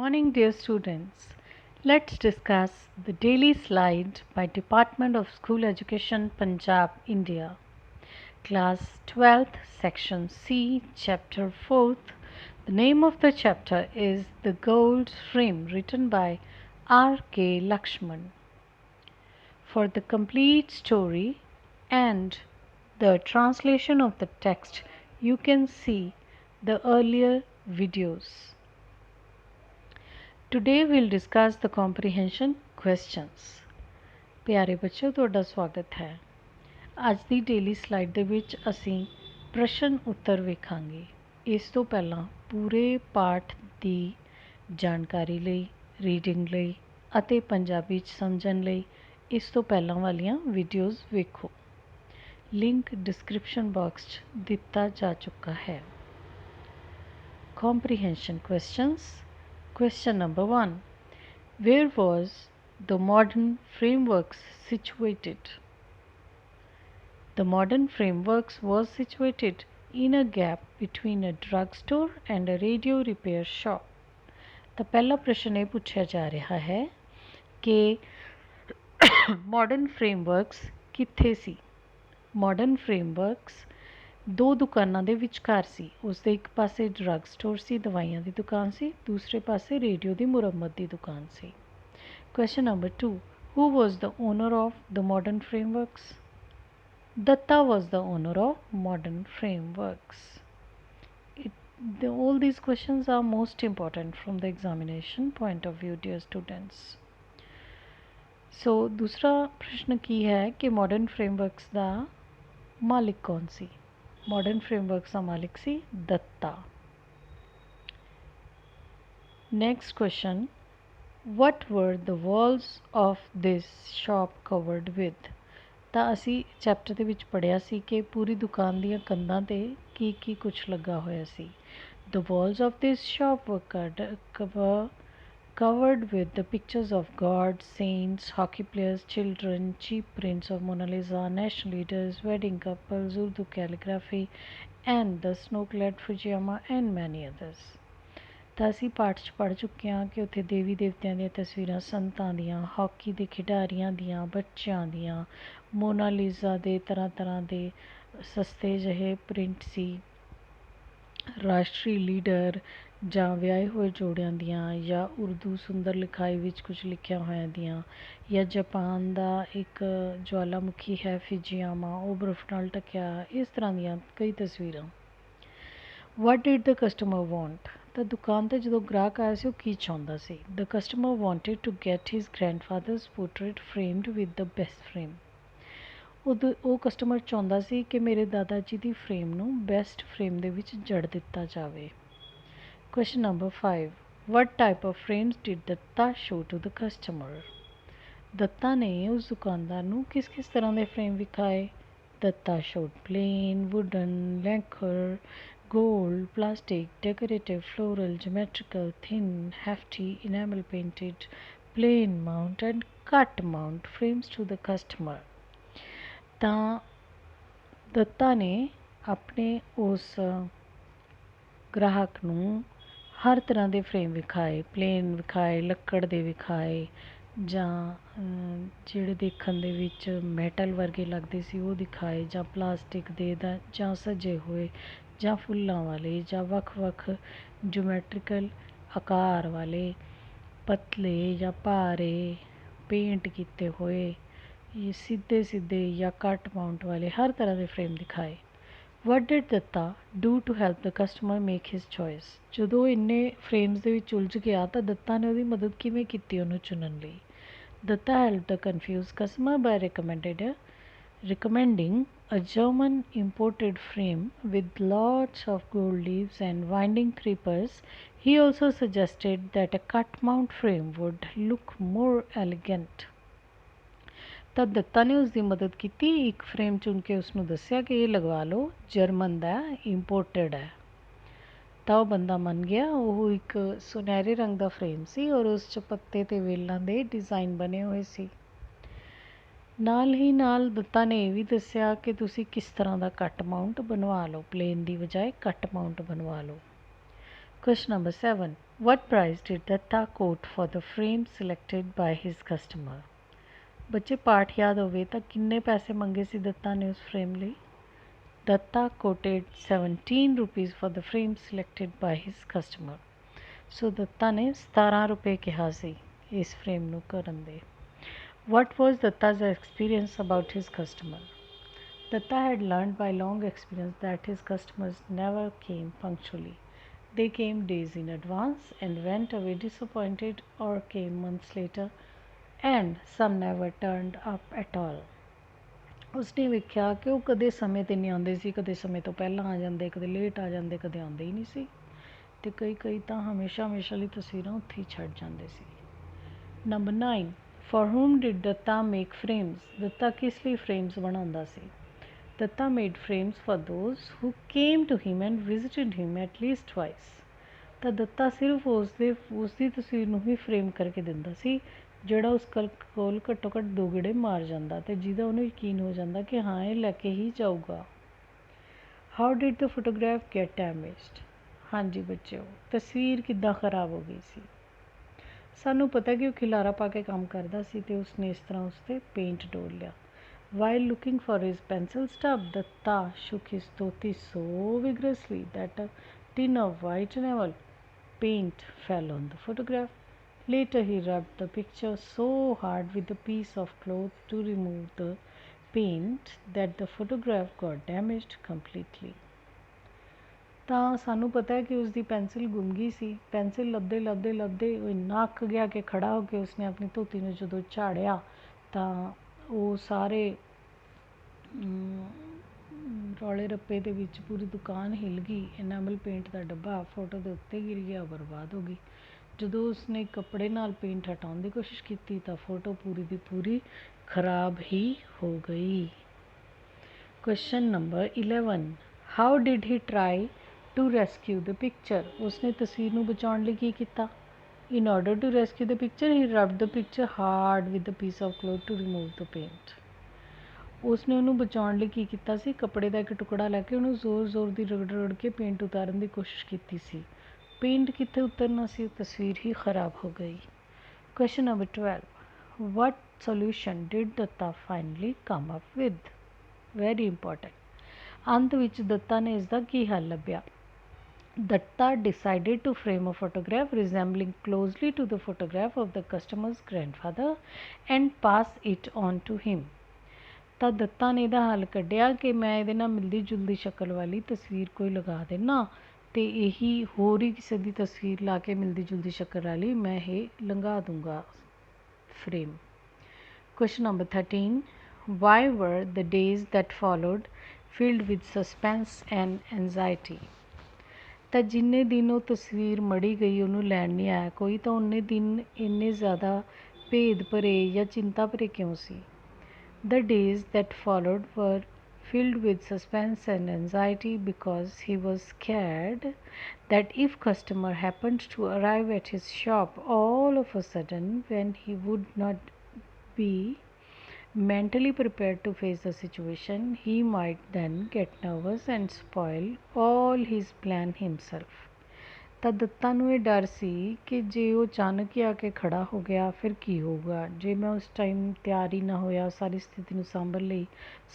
Morning, dear students. Let's discuss the daily slide by Department of School Education, Punjab, India. Class 12th, Section C, Chapter 4th. The name of the chapter is The Gold Frame, written by R. K. Lakshman. For the complete story and the translation of the text, you can see the earlier videos. Today we'll discuss the comprehension questions. ਪਿਆਰੇ ਬੱਚਿਓ, ਤੁਹਾਡਾ ਸਵਾਗਤ ਹੈ। ਅੱਜ ਦੀ daily slide ਦੇ ਵਿੱਚ ਅਸੀਂ ਪ੍ਰਸ਼ਨ ਉੱਤਰ ਵੇਖਾਂਗੇ। ਇਸ ਤੋਂ ਪਹਿਲਾਂ ਪੂਰੇ ਪਾਠ ਦੀ ਜਾਣਕਾਰੀ ਲਈ, ਰੀਡਿੰਗ ਲਈ ਅਤੇ ਪੰਜਾਬੀ 'ਚ ਸਮਝਣ ਲਈ ਇਸ ਤੋਂ ਪਹਿਲਾਂ ਵਾਲੀਆਂ ਵੀਡੀਓਜ਼ ਵੇਖੋ। ਲਿੰਕ ਡਿਸਕ੍ਰਿਪਸ਼ਨ ਬਾਕਸ 'ਚ ਦਿੱਤਾ ਜਾ ਚੁੱਕਾ ਹੈ। Comprehension questions. Question number 1. Where was the modern frameworks situated? The modern frameworks was situated in a gap between a drugstore and a radio repair shop. ਤਾਂ ਪਹਿਲਾ ਪ੍ਰਸ਼ਨ ਇਹ ਪੁੱਛਿਆ ਜਾ ਰਿਹਾ ਹੈ ਕਿ ਮਾਡਰਨ ਫਰੇਮਵਰਕਸ ਕਿੱਥੇ ਸੀ। ਮਾਡਰਨ ਫਰੇਮਵਰਕਸ ਦੋ ਦੁਕਾਨਾਂ ਦੇ ਵਿਚਕਾਰ ਸੀ। ਉਸ ਦੇ ਇੱਕ ਪਾਸੇ ਡਰੱਗ ਸਟੋਰ ਸੀ, ਦਵਾਈਆਂ ਦੀ ਦੁਕਾਨ ਸੀ, ਦੂਸਰੇ ਪਾਸੇ ਰੇਡੀਓ ਦੀ ਮੁਰੰਮਤ ਦੀ ਦੁਕਾਨ ਸੀ। Question number 2. Who was the owner of the modern frameworks? Datta was the owner of modern frameworks. All these questions are most important from the examination point of view, dear students. So, दूसरा प्रश्न की है कि modern frameworks ਦਾ मालिक कौन सी। Modern frameworks का मालिक C Datta. Next question, what were the walls of this shop covered with. ਤਾਂ ਅਸੀਂ ਚੈਪਟਰ ਦੇ ਵਿੱਚ ਪੜ੍ਹਿਆ ਸੀ ਕਿ ਪੂਰੀ ਦੁਕਾਨ ਦੀਆਂ ਕੰਧਾਂ 'ਤੇ ਕੀ ਕੁਛ ਲੱਗਾ ਹੋਇਆ ਸੀ। The walls of this shop were covered with the pictures of gods, saints, hockey players, children, cheap prints of Mona Lisa, national leaders, wedding couples, Urdu calligraphy, and the snow-clad Fujiyama, and many others. ਤਾਂ ਅਸੀਂ ਪਾਠ 'ਚ ਪੜ੍ਹ ਚੁੱਕੇ ਹਾਂ ਕਿ ਉੱਥੇ ਦੇਵੀ ਦੇਵਤਿਆਂ ਦੀਆਂ ਤਸਵੀਰਾਂ, ਸੰਤਾਂ ਦੀਆਂ, ਹਾਕੀ ਦੇ ਖਿਡਾਰੀਆਂ ਦੀਆਂ, ਬੱਚਿਆਂ ਦੀਆਂ, ਮੋਨਾਲੀਜ਼ਾ ਦੇ ਤਰ੍ਹਾਂ ਦੇ ਸਸਤੇ ਜਿਹੇ ਪ੍ਰਿੰਟ ਸੀ, ਰਾਸ਼ਟਰੀ ਲੀਡਰ ਜਾਂ ਵਿਆਹੇ ਹੋਏ ਜੋੜਿਆਂ ਦੀਆਂ, ਜਾਂ ਉਰਦੂ ਸੁੰਦਰ ਲਿਖਾਈ ਵਿੱਚ ਕੁਝ ਲਿਖਿਆ ਹੋਇਆਂ ਦੀਆਂ, ਜਾਂ ਜਾਪਾਨ ਦਾ ਇੱਕ ਜਵਾਲਾਮੁਖੀ ਹੈ ਫਿਜੀਆਮਾ, ਉਹ ਬਰਫ਼ ਨਾਲ ਢਕਿਆ, ਇਸ ਤਰ੍ਹਾਂ ਦੀਆਂ ਕਈ ਤਸਵੀਰਾਂ। ਵਟ ਡਿਡ ਦ ਕਸਟਮਰ ਵਾਂਟ। ਤਾਂ ਦੁਕਾਨ 'ਤੇ ਜਦੋਂ ਗ੍ਰਾਹਕ ਆਇਆ ਸੀ ਉਹ ਕੀ ਚਾਹੁੰਦਾ ਸੀ। The customer wanted to get his grandfather's portrait framed with the best frame. ਉਹ ਕਸਟਮਰ ਚਾਹੁੰਦਾ ਸੀ ਕਿ ਮੇਰੇ ਦਾਦਾ ਜੀ ਦੀ ਫਰੇਮ ਨੂੰ ਬੈਸਟ ਫਰੇਮ ਦੇ ਵਿੱਚ ਜੜ ਦਿੱਤਾ ਜਾਵੇ। Question number 5. What type of frames did Datta show to the customer. Datta ਨੇ ਉਸ ਦੁਕਾਨਦਾਰ ਨੂੰ ਕਿਸ ਤਰ੍ਹਾਂ ਦੇ ਫਰੇਮ ਵਿਖਾਏ। Datta showed plain, wooden, lacquer, gold, plastic, decorative, floral, geometrical, thin, hefty, enamel painted, plain mount and cut mount frames to the customer. ਤਾਂ ਦੱਤਾ ਨੇ ਆਪਣੇ ਉਸ ਗ੍ਰਾਹਕ ਨੂੰ ਹਰ ਤਰ੍ਹਾਂ ਦੇ ਫਰੇਮ ਵਿਖਾਏ, ਪਲੇਨ ਵਿਖਾਏ, ਲੱਕੜ ਦੇ ਵਿਖਾਏ, ਜਾਂ ਜਿਹੜੇ ਦੇਖਣ ਦੇ ਵਿੱਚ ਮੈਟਲ ਵਰਗੇ ਲੱਗਦੇ ਸੀ ਉਹ ਦਿਖਾਏ, ਜਾਂ ਪਲਾਸਟਿਕ ਦੇ ਜਾਂ ਸਜੇ ਹੋਏ, ਜਾਂ ਫੁੱਲਾਂ ਵਾਲੇ, ਜਾਂ ਵੱਖ-ਵੱਖ ਜਿਓਮੈਟਰੀਕਲ ਆਕਾਰ ਵਾਲੇ, ਪਤਲੇ ਜਾਂ ਭਾਰੇ, ਪੇਂਟ ਕੀਤੇ ਹੋਏ, ਸਿੱਧੇ ਜਾਂ ਕੱਟ ਮਾਊਂਟ ਵਾਲੇ ਹਰ ਤਰ੍ਹਾਂ ਦੇ ਫਰੇਮ ਦਿਖਾਏ। What did Datta do to help the customer make his choice. ਜਦੋਂ ਇੰਨੇ ਫਰੇਮਸ ਦੇ ਵਿੱਚ ਉਲਝ ਗਿਆ ਤਾਂ ਦੱਤਾ ਨੇ ਉਹਦੀ ਮਦਦ ਕਿਵੇਂ ਕੀਤੀ ਉਹਨੂੰ ਚੁਣਨ ਲਈ। Datta help the confuse customer by recommending a German imported frame with lots of gold leaves and winding creepers. He also suggested that a cut mount frame would look more elegant. ਤਾਂ ਦੱਤਾ ਨੇ ਉਸ ਦੀ ਮਦਦ ਕੀਤੀ, ਇੱਕ ਫਰੇਮ ਚੁਣ ਕੇ ਉਸਨੂੰ ਦੱਸਿਆ ਕਿ ਇਹ ਲਗਵਾ ਲਓ, ਜਰਮਨ ਦਾ ਇੰਪੋਰਟਡ ਹੈ। ਤਾਂ ਉਹ ਬੰਦਾ ਮੰਨ ਗਿਆ। ਉਹ ਇੱਕ ਸੁਨਹਿਰੇ ਰੰਗ ਦਾ ਫਰੇਮ ਸੀ ਔਰ ਉਸ 'ਚ ਪੱਤੇ ਅਤੇ ਵੇਲਾਂ ਦੇ ਡਿਜ਼ਾਈਨ ਬਣੇ ਹੋਏ ਸੀ। ਨਾਲ ਹੀ ਨਾਲ ਦੱਤਾ ਨੇ ਇਹ ਵੀ ਦੱਸਿਆ ਕਿ ਤੁਸੀਂ ਕਿਸ ਤਰ੍ਹਾਂ ਦਾ ਕੱਟ ਮਾਊਂਟ ਬਣਵਾ ਲਓ, ਪਲੇਨ ਦੀ ਬਜਾਏ ਕੱਟ ਮਾਊਂਟ ਬਣਵਾ ਲਓ। Question number 7. What price did Datta quote for the frame selected by his customer? बच्चे पाठ याद होवे तो किन्ने पैसे मंगे सी दत्ता ने उस फ्रेम ਲਈ? Datta quoted 17 rupees for the frame selected by his customer. So Dutta ਨੇ 17 ਰੁਪਏ ਕਿਹਾ ਸੀ ਇਸ ਫਰੇਮ ਨੂੰ ਕਰਨ ਦੇ. What was Datta's experience about his customer? Datta had learned by long experience that his customers never came punctually. They came days in advance and went away disappointed or came months later, and some never turned up at all. ਉਸਨੇ ਵੇਖਿਆ ਕਿ ਉਹ ਕਦੇ ਸਮੇਂ 'ਤੇ ਨਹੀਂ ਆਉਂਦੇ ਸੀ, ਕਦੇ ਸਮੇਂ ਤੋਂ ਪਹਿਲਾਂ ਆ ਜਾਂਦੇ, ਕਦੇ ਲੇਟ ਆ ਜਾਂਦੇ, ਕਦੇ ਆਉਂਦੇ ਹੀ ਨਹੀਂ ਸੀ, ਅਤੇ ਕਈ ਤਾਂ ਹਮੇਸ਼ਾ ਲਈ ਤਸਵੀਰਾਂ ਉੱਥੇ ਹੀ ਛੱਡ ਜਾਂਦੇ ਸੀ. Number 9. For whom did Datta make frames? Datta ਕਿਸ ਲਈ ਫਰੇਮਸ ਬਣਾਉਂਦਾ ਸੀ? Datta made frames for those who came to him and visited him at least twice. ਤਾਂ ਦੱਤਾ ਸਿਰਫ ਉਸਦੀ ਤਸਵੀਰ ਨੂੰ ਹੀ ਫਰੇਮ ਕਰਕੇ ਦਿੰਦਾ ਸੀ ਜਿਹੜਾ ਉਸ ਕੋਲ ਘੱਟੋ ਘੱਟ 2 ਗੇੜੇ ਮਾਰ ਜਾਂਦਾ ਅਤੇ ਜਿਹਦਾ ਉਹਨੂੰ ਯਕੀਨ ਹੋ ਜਾਂਦਾ ਕਿ ਹਾਂ ਇਹ ਲੈ ਕੇ ਹੀ ਜਾਊਗਾ. How did the photograph get damaged? ਹਾਂਜੀ ਬੱਚਿਓ, ਤਸਵੀਰ ਕਿੱਦਾਂ ਖਰਾਬ ਹੋ ਗਈ ਸੀ? ਸਾਨੂੰ ਪਤਾ ਕਿ ਉਹ ਖਿਲਾਰਾ ਪਾ ਕੇ ਕੰਮ ਕਰਦਾ ਸੀ ਅਤੇ ਉਸਨੇ ਇਸ ਤਰ੍ਹਾਂ ਉਸ 'ਤੇ ਪੇਂਟ ਡੋਲ ਲਿਆ. While looking for his pencil stub, Datta shook his dhoti so vigorously that a tin of white enamel paint fell on the photograph. Later he rubbed the picture so hard with a piece of cloth to remove the paint that the photograph got damaged completely. ਤਾਂ ਸਾਨੂੰ ਪਤਾ ਹੈ ਕਿ ਉਸਦੀ pencil ਗੁੰਮ ਗਈ ਸੀ. Pencil ਲੱਭਦੇ ਉਹ ਇੰਨਾ ਅੱਕ ਗਿਆ ਕਿ ਖੜ੍ਹਾ ਹੋ ਕੇ ਉਸਨੇ ਆਪਣੀ ਧੋਤੀ ਨੂੰ ਜਦੋਂ ਝਾੜਿਆ ਤਾਂ ਉਹ ਸਾਰੇ ਰੌਲੇ ਰੱਪੇ ਦੇ ਵਿੱਚ ਪੂਰੀ ਦੁਕਾਨ ਹਿੱਲ ਗਈ. ਐਨਾਮਲ ਪੇਂਟ ਦਾ ਡੱਬਾ ਫੋਟੋ ਦੇ ਉੱਤੇ ਗਿਰ ਗਿਆ, ਬਰਬਾਦ ਹੋ ਗਈ. ਜਦੋਂ ਉਸਨੇ ਕੱਪੜੇ ਨਾਲ ਪੇਂਟ ਹਟਾਉਣ ਦੀ ਕੋਸ਼ਿਸ਼ ਕੀਤੀ ਤਾਂ ਫੋਟੋ ਪੂਰੀ ਦੀ ਪੂਰੀ ਖਰਾਬ ਹੀ ਹੋ ਗਈ. Question number 11. How did he try to rescue the picture? ਉਸਨੇ ਤਸਵੀਰ ਨੂੰ ਬਚਾਉਣ ਲਈ ਕੀ ਕੀਤਾ? In order to rescue the picture, he rubbed the picture hard with a piece of cloth to remove the paint. ਉਸਨੇ ਉਹਨੂੰ ਬਚਾਉਣ ਲਈ ਕੀ ਕੀਤਾ ਸੀ? ਕੱਪੜੇ ਦਾ ਇੱਕ ਟੁਕੜਾ ਲੈ ਕੇ ਉਹਨੂੰ ਜ਼ੋਰ ਦੀ ਰਗੜ ਕੇ ਪੇਂਟ ਉਤਾਰਨ ਦੀ ਕੋਸ਼ਿਸ਼ ਕੀਤੀ ਸੀ. ਪੇਂਟ ਕਿੱਥੇ ਉਤਰਨਾ ਸੀ? ਤਸਵੀਰ ਹੀ ਖਰਾਬ ਹੋ ਗਈ. Question number 12. What solution did Datta finally come up with? Very important. ਅੰਤ ਵਿੱਚ ਦੱਤਾ ਨੇ ਇਸ ਦਾ ਕੀ ਹੱਲ ਲੱਭਿਆ? Datta decided to frame a photograph resembling closely to the photograph of the customer's grandfather and pass it on to him. ਤਾਂ ਦੱਤਾ ਨੇ ਇਹਦਾ ਹੱਲ ਕੱਢਿਆ ਕਿ ਮੈਂ ਇਹਦੇ ਨਾਲ ਮਿਲਦੀ ਜੁਲਦੀ ਸ਼ਕਲ ਵਾਲੀ ਤਸਵੀਰ ਕੋਈ ਲਗਾ ਦੇਣਾ ਅਤੇ ਇਹੀ ਹੋਰ ਹੀ ਕਿਸੇ ਦੀ ਤਸਵੀਰ ਲਾ ਕੇ ਮਿਲਦੀ ਜੁਲਦੀ ਸ਼ਕਲ ਵਾਲੀ ਮੈਂ ਇਹ ਲੰਘਾ ਦੂੰਗਾ frame. Question number 13. Why were the days that followed filled with suspense and anxiety? ਤਾਂ ਜਿੰਨੇ ਦਿਨ ਉਹ ਤਸਵੀਰ ਮੜੀ ਗਈ ਉਹਨੂੰ ਲੈਣ ਨਹੀਂ ਆਇਆ ਕੋਈ ਤਾਂ ਉਨੇ ਦਿਨ ਇੰਨੇ ਜ਼ਿਆਦਾ ਭੇਦ ਭਰੇ ਜਾਂ ਚਿੰਤਾ ਭਰੇ ਕਿਉਂ ਸੀ? The days that followed were filled with suspense and anxiety because he was scared that if customer happened to arrive at his shop all of a sudden when he would not be mentally prepared to face the situation, he might then get nervous and spoil all his plan himself. ਤਾਂ ਦੱਤਾ ਨੂੰ ਇਹ ਡਰ ਸੀ ਕਿ ਜੇ ਉਹ ਅਚਾਨਕ ਹੀ ਆ ਕੇ ਖੜਾ ਹੋ ਗਿਆ ਫਿਰ ਕੀ ਹੋਊਗਾ? ਜੇ ਮੈਂ ਉਸ ਟਾਈਮ ਤਿਆਰ ਹੀ ਨਾ ਹੋਇਆ, ਸਾਰੀ ਸਥਿਤੀ ਨੂੰ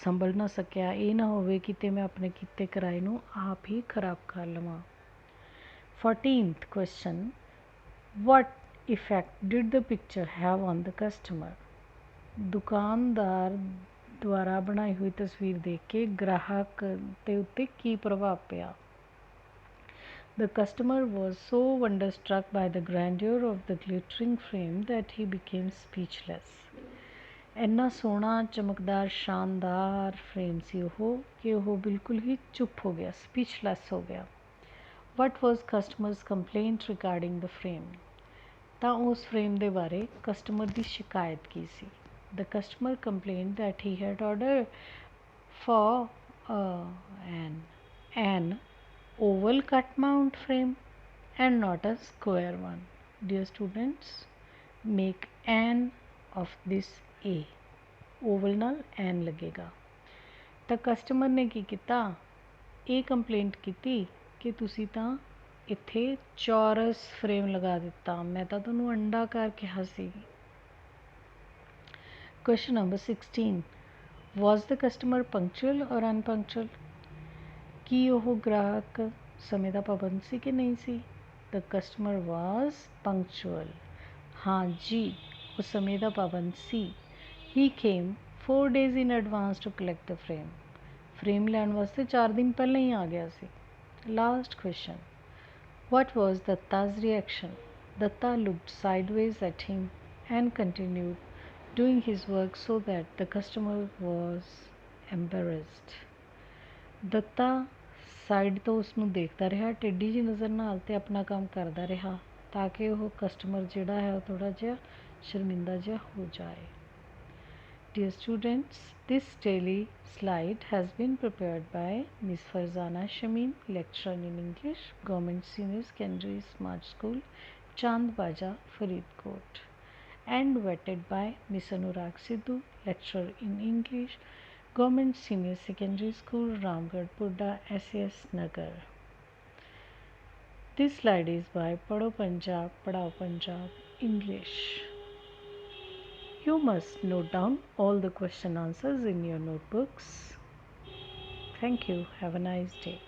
ਸੰਭਲ ਨਾ ਸਕਿਆ, ਇਹ ਨਾ ਹੋਵੇ ਕਿਤੇ ਮੈਂ ਆਪਣੇ ਕੀਤੇ ਕਰਾਏ ਨੂੰ ਆਪ ਹੀ ਖਰਾਬ ਕਰ ਲਵਾਂ. 14th question. What effect did the picture have on the customer? ਦੁਕਾਨਦਾਰ ਦੁਆਰਾ ਬਣਾਈ ਹੋਈ ਤਸਵੀਰ ਦੇਖ ਕੇ ਗ੍ਰਾਹਕ ਦੇ ਉੱਤੇ ਕੀ ਪ੍ਰਭਾਵ ਪਿਆ? The customer was so wonderstruck by the grandeur of the glittering frame that he became speechless. ਇੰਨਾ ਸੋਹਣਾ ਚਮਕਦਾਰ ਸ਼ਾਨਦਾਰ ਫਰੇਮ ਸੀ ਉਹ ਕਿ ਉਹ ਬਿਲਕੁਲ ਹੀ ਚੁੱਪ ਹੋ ਗਿਆ, ਸਪੀਚਲੈਸ ਹੋ ਗਿਆ. What was customer's complaint regarding the frame? ਤਾਂ ਉਸ ਫਰੇਮ ਦੇ ਬਾਰੇ ਕਸਟਮਰ ਦੀ ਸ਼ਿਕਾਇਤ ਕੀ ਸੀ? The customer complained that he had ordered for an oval cut mount frame and not a square one. Dear students, make an of this A. Oval ਨਾਲ n ਲੱਗੇਗਾ. ਤਾਂ customer ਨੇ ਕੀ ਕੀਤਾ? ਇਹ ਕੰਪਲੇਂਟ ਕੀਤੀ ਕਿ ਤੁਸੀਂ ਤਾਂ ਇੱਥੇ ਚੌਰਸ ਫਰੇਮ ਲਗਾ ਦਿੱਤਾ। ਮੈਂ ਤਾਂ ਤੁਹਾਨੂੰ ਅੰਡਾਕਾਰ ਕਿਹਾ ਸੀ। ਕੁਐਸਚਨ ਨੰਬਰ 16, ਵਾਜ਼ ਦ ਕਸਟਮਰ ਪੰਕਚੁਅਲ ਔਰ ਅਨਪੰਕਚੁਅਲ? ਕੀ ਉਹ ਗ੍ਰਾਹਕ ਸਮੇਂ ਦਾ ਪਾਬੰਦ ਸੀ ਕਿ ਨਹੀਂ ਸੀ? The customer was punctual. हाँ जी, वो समय का पाबंद सी। He came 4 days in advance to collect the frame। Frame लैन वास्ते 4 दिन पहले ही आ गया सी। Last question, what was Datta's reaction? Datta looked sideways at him and continued doing his work so that the customer was embarrassed। Datta side ਤੋਂ ਉਸਨੂੰ ਦੇਖਦਾ ਰਿਹਾ ਟੇਢੀ ਜਿਹੀ ਨਜ਼ਰ ਨਾਲ ਤੇ ਆਪਣਾ ਕੰਮ ਕਰਦਾ ਰਿਹਾ ਤਾਂ ਕਿ ਉਹ ਕਸਟਮਰ ਜਿਹੜਾ ਹੈ ਉਹ ਥੋੜ੍ਹਾ ਜਿਹਾ ਸ਼ਰਮਿੰਦਾ ਜਿਹਾ ਹੋ ਜਾਏ। Dear students, this daily slide has been prepared by Ms. Farzana Shamim, lecturer in English, Government Senior Secondary Smart School, Chandbaja, Faridkot, and vetted by Ms. Anurag Sidhu, lecturer in English, Government Senior Secondary School, Ramgarh, Purda, SAS Nagar. This slide is by Padho Punjab, Padhao Punjab English. You must note down all the question answers in your notebooks. Thank you. Have a nice day.